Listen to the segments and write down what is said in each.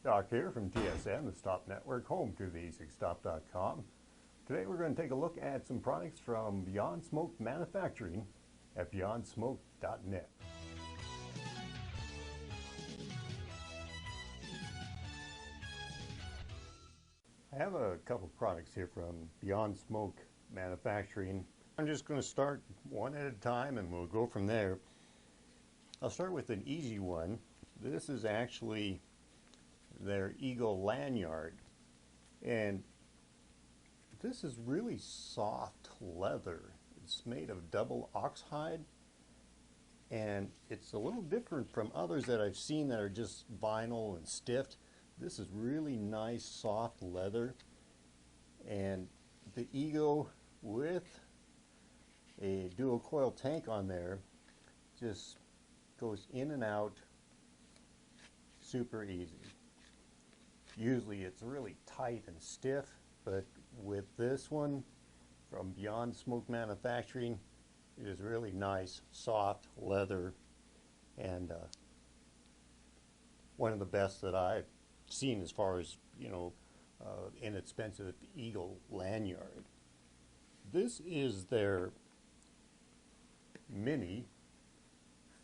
Doc here from TSN, the Stop Network, home to TheEcigStop.com. Today we're going to take a look at some products from BeyondSmoke Manufacturing at BeyondSmoke.net. I have a couple products here from BeyondSmoke Manufacturing. I'm just going to start one at a time and we'll go from there. I'll start with an easy one. This is actually their egoD Lanyard, and this is really soft leather. It's made of double oxhide, and it's a little different from others that I've seen that are just vinyl and stiff. This is really nice soft leather, and the egoD with a dual coil tank on there just goes in and out super easy. Usually it's really tight and stiff, but with this one from BeyondSmoke Manufacturing, it is really nice soft leather, and one of the best that I've seen as far as, inexpensive egoD Lanyard. This is their mini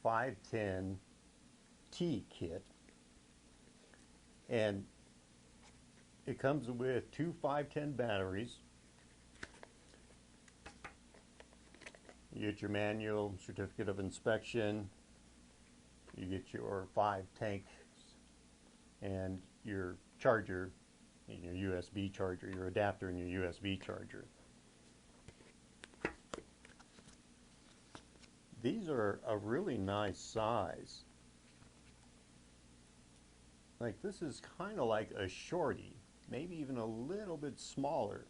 510T kit, and it comes with two 510 batteries. You get your manual, certificate of inspection, you get your 5 tanks, and your charger, and your USB charger, your adapter and your USB charger. These are a really nice size. Like, this is kind of like a shorty, maybe even a little bit smaller,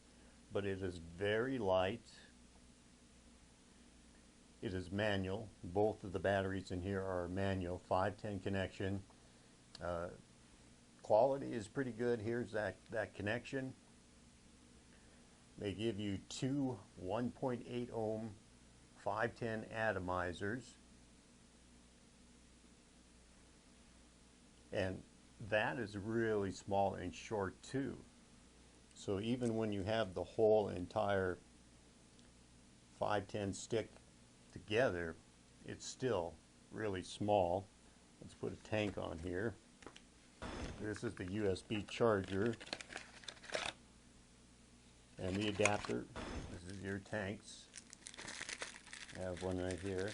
but it is very light. It is manual. Both of the batteries in here are manual, 510 connection. Quality is pretty good. Here's that connection. They give you two 1.8 ohm 510 atomizers, and that is really small and short too. So even when you have the whole entire 510 stick together, it's still really small. Let's put a tank on here. This is the USB charger and the adapter. This is your tanks. I have one right here.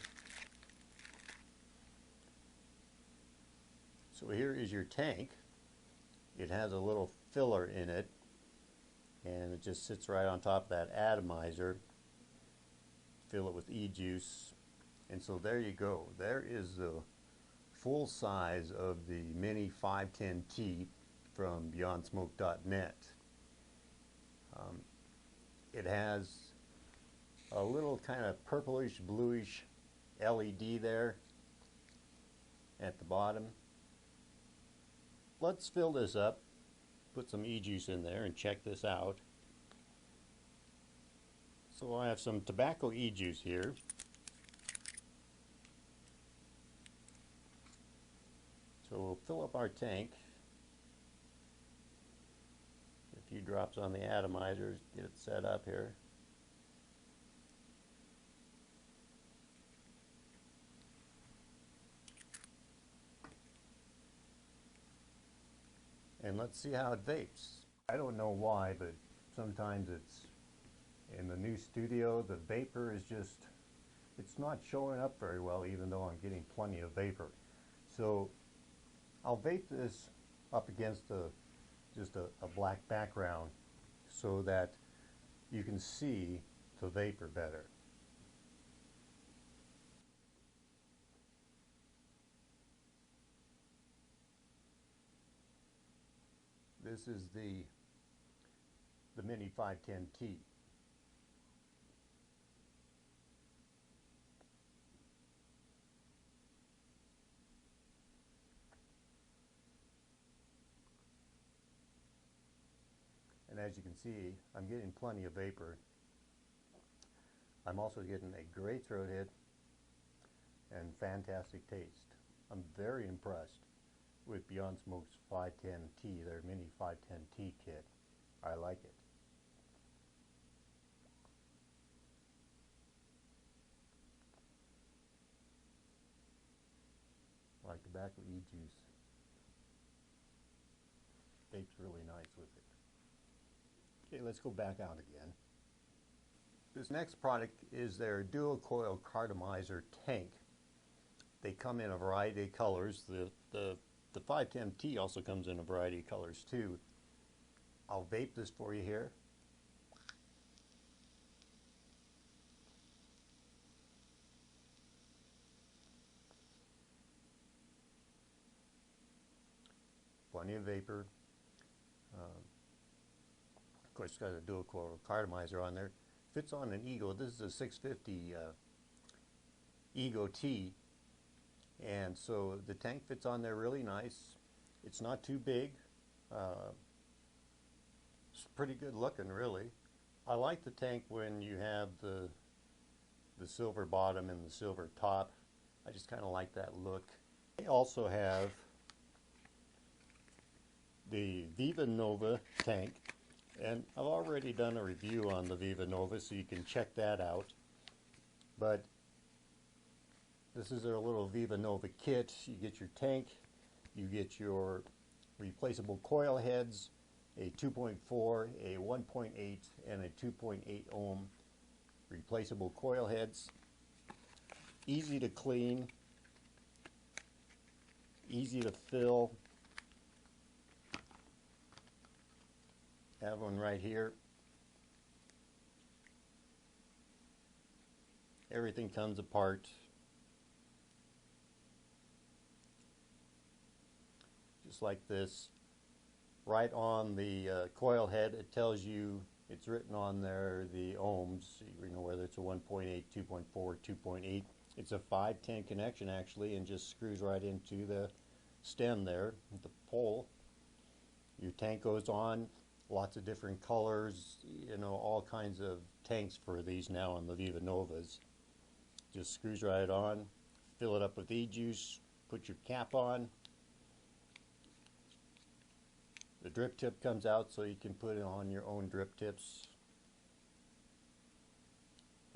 So here is your tank. It has a little filler in it, and it just sits right on top of that atomizer. Fill it with e-juice, and so there you go. There is the full size of the mini 510T from BeyondSmoke.net. It has a little kind of purplish bluish LED there at the bottom. Let's fill this up, put some e-juice in there, and check this out. So I have some tobacco e-juice here. So we'll fill up our tank. A few drops on the atomizer, get it set up here. And let's see how it vapes. I don't know why, but sometimes it's in the new studio, the vapor is just, it's not showing up very well, even though I'm getting plenty of vapor. So I'll vape this up against just a black background so that you can see the vapor better. This is the mini 510T. And as you can see, I'm getting plenty of vapor. I'm also getting a great throat hit and fantastic taste. I'm very impressed. with BeyondSmoke's 510T, their mini 510T kit. I like it. Like tobacco e-juice. Vapes really nice with it. Okay, let's go back out again. This next product is their dual coil Atomizer tank. They come in a variety of colors. The 510T also comes in a variety of colors too. I'll vape this for you here. Plenty of vapor. Of course, it's got a dual coil Atomizer on there. Fits on an egoD. This is a 650 egoD, and so the tank fits on there really nice. It's not too big. It's pretty good looking, really. I like the tank when you have the silver bottom and the silver top. I just kind of like that look. They also have the ViVi Nova tank, and I've already done a review on the ViVi Nova, so you can check that out. But this is their little ViVi Nova kit. You get your tank, you get your replaceable coil heads, a 2.4, a 1.8, and a 2.8 ohm replaceable coil heads. Easy to clean, easy to fill. Have one right here. Everything comes apart. Just like this. Right on the coil head, it tells you, it's written on there, the ohms, you know, whether it's a 1.8, 2.4, 2.8. It's a 510 connection actually, and just screws right into the stem there, the pole. Your tank goes on. Lots of different colors, you know, all kinds of tanks for these now on the ViVi Novas. Just screws right on, fill it up with e-juice, put your cap on. The drip tip comes out so you can put it on your own drip tips.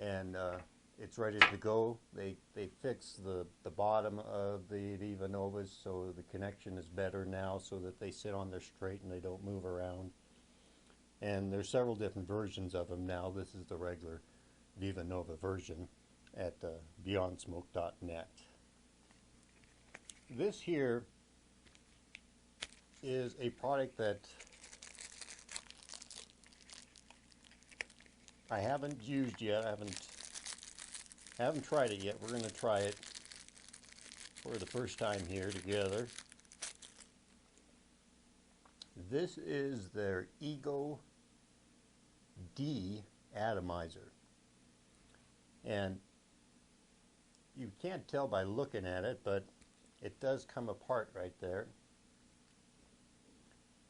And it's ready to go. They fix the bottom of the ViVi Novas so the connection is better now, so that they sit on there straight and they don't move around. And there's several different versions of them now. This is the regular ViVi Nova version at BeyondSmoke.net. This here is a product that I haven't used yet. I haven't tried it yet. We're going to try it for the first time here together. This is their egoD Atomizer, and you can't tell by looking at it, but it does come apart right there.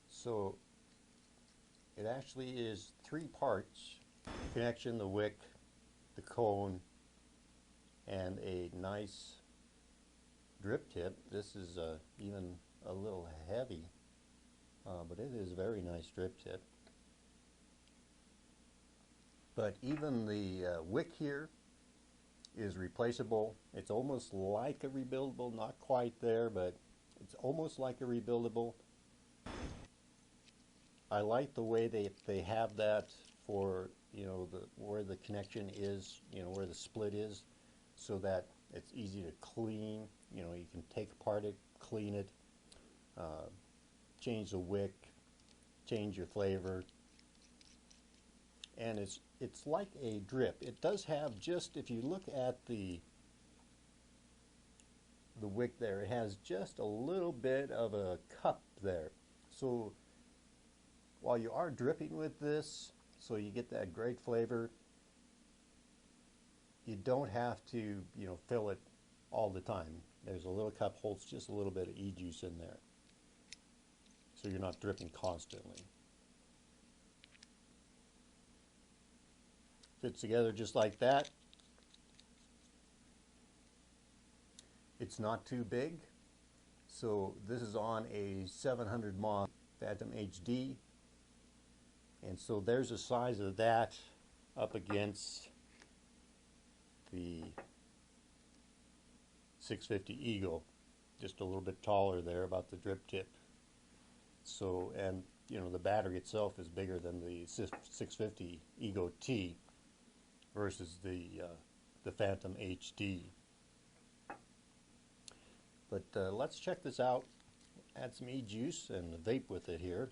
So it actually is 3 parts: the connection, the wick, the cone, and a nice drip tip. This is even a little heavy, but it is a very nice drip tip. But even the wick here is replaceable. It's almost like a rebuildable, not quite there, but it's almost like a rebuildable. I like the way they have that for, you know, where the connection is, you know, where the split is, so that it's easy to clean. You know, you can take apart it, clean it, change the wick, change your flavor. And it's like a drip. It does have, just if you look at the wick there, it has just a little bit of a cup there. So while you are dripping with this, so you get that great flavor, you don't have to, you know, fill it all the time. There's a little cup, holds just a little bit of e-juice in there, so you're not dripping constantly. Fits together just like that. It's not too big, So this is on a 700 mAh Phantom HD, and so there's the size of that up against the 650 Eagle, just a little bit taller there, about the drip tip. So, and you know, the battery itself is bigger than the 650 egoT versus the Phantom HD. But let's check this out. Add some e-juice and vape with it here.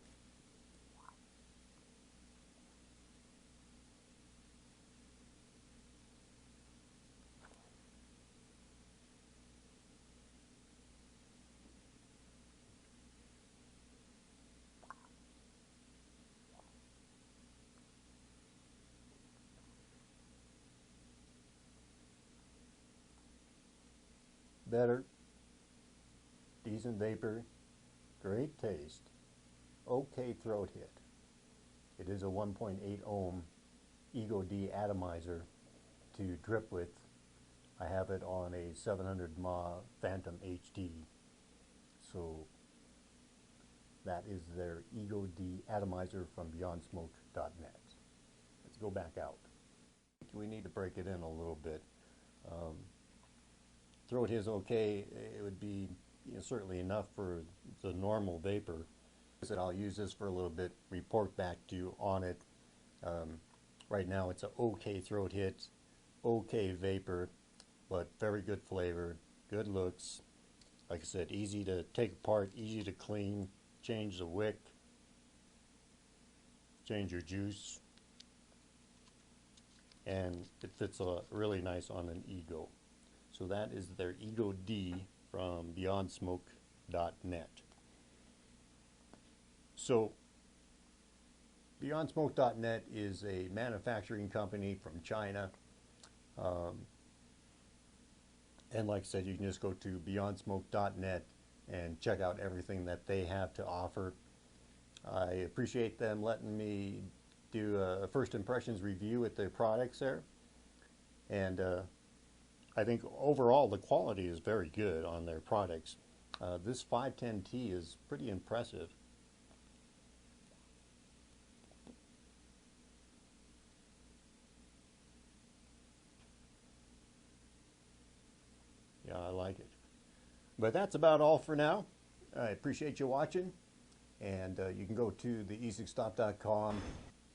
Better, decent vapor, great taste, okay throat hit. It is a 1.8 ohm egoD atomizer to drip with. I have it on a 700 mAh Phantom HD. So that is their egoD atomizer from BeyondSmoke.net. Let's go back out. We need to break it in a little bit. Throat is okay. It would be, you know, certainly enough for the normal vapor. I'll use this for a little bit, report back to you on it. Right now it's an okay throat hit, okay vapor, but very good flavor, good looks. Like I said, easy to take apart, easy to clean, change the wick, change your juice, and it fits really nice on an ego. So that is their egoD from BeyondSmoke.net. So BeyondSmoke.net is a manufacturing company from China. And like I said, you can just go to BeyondSmoke.net and check out everything that they have to offer. I appreciate them letting me do a first impressions review with their products there. And I think overall the quality is very good on their products. This 510T is pretty impressive. Yeah, I like it. But that's about all for now. I appreciate you watching, and you can go to TheEcigStop.com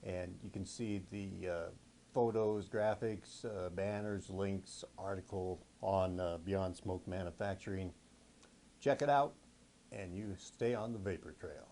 and you can see the photos, graphics, banners, links, article on Beyond Smoke Manufacturing. Check it out, and you stay on the vapor trail.